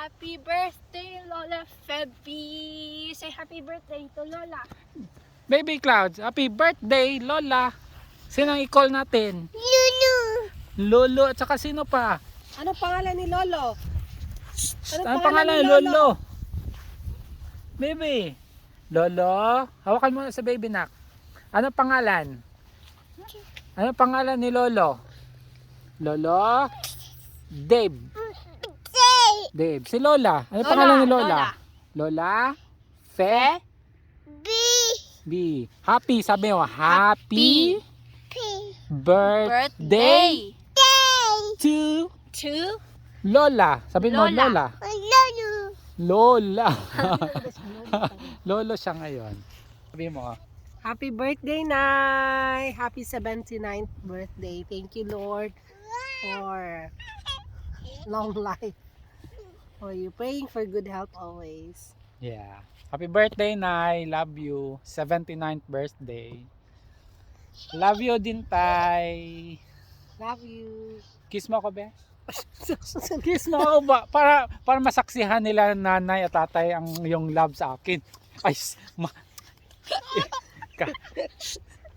Happy birthday, Lola Febby! Say happy birthday to Lola. Baby Clouds, happy birthday, Lola. Sino ang i-call natin? Lulu. Lolo, at saka sino pa? Ano pangalan ni Lolo? Ano pangalan ni Lolo? Baby. Lolo, hawakan mo na sa baby nak. Ano pangalan? Ano pangalan ni Lolo? Lolo? Dave. Dave. Si Lola. Ano pangalan ni Lola? Lola? Fe? B. B. Happy. Sabi mo, happy P. birthday to To Lola. Sabi mo, Lola. Lola. Lulu. Lola. Lolo siya ngayon. Sabi mo, Happy birthday, Nay! Happy 79th birthday. Thank you, Lord, for long life. For you praying for good health always. yeah. Happy birthday, Nay. Love you. 79th birthday. Love you din, Tay. Love you. Kiss mo ako, be? Kiss mo ako ba? Para masaksihan nila nanay at tatay ang yung love sa akin. Ay,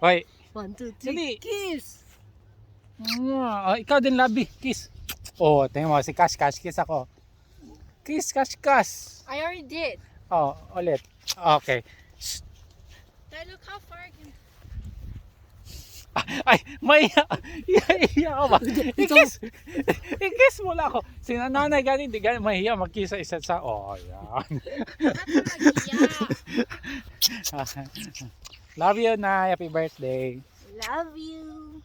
Hoy. 1, 2, Dali. 3. Kiss! Oh, ikaw din, Labi. Kiss. Oh, tingnan mo si Cash. Kiss ako. Kiss, Cash. I already did. Oh, ulit. Okay. Now look how far I can. Ay, maiya ka ba? I-kiss mo lang ako. Si nanay ganun, di ganun mahiya mag-kiss sa isa't sa. Oh, yan. Love you, Nay. Happy birthday. Love you.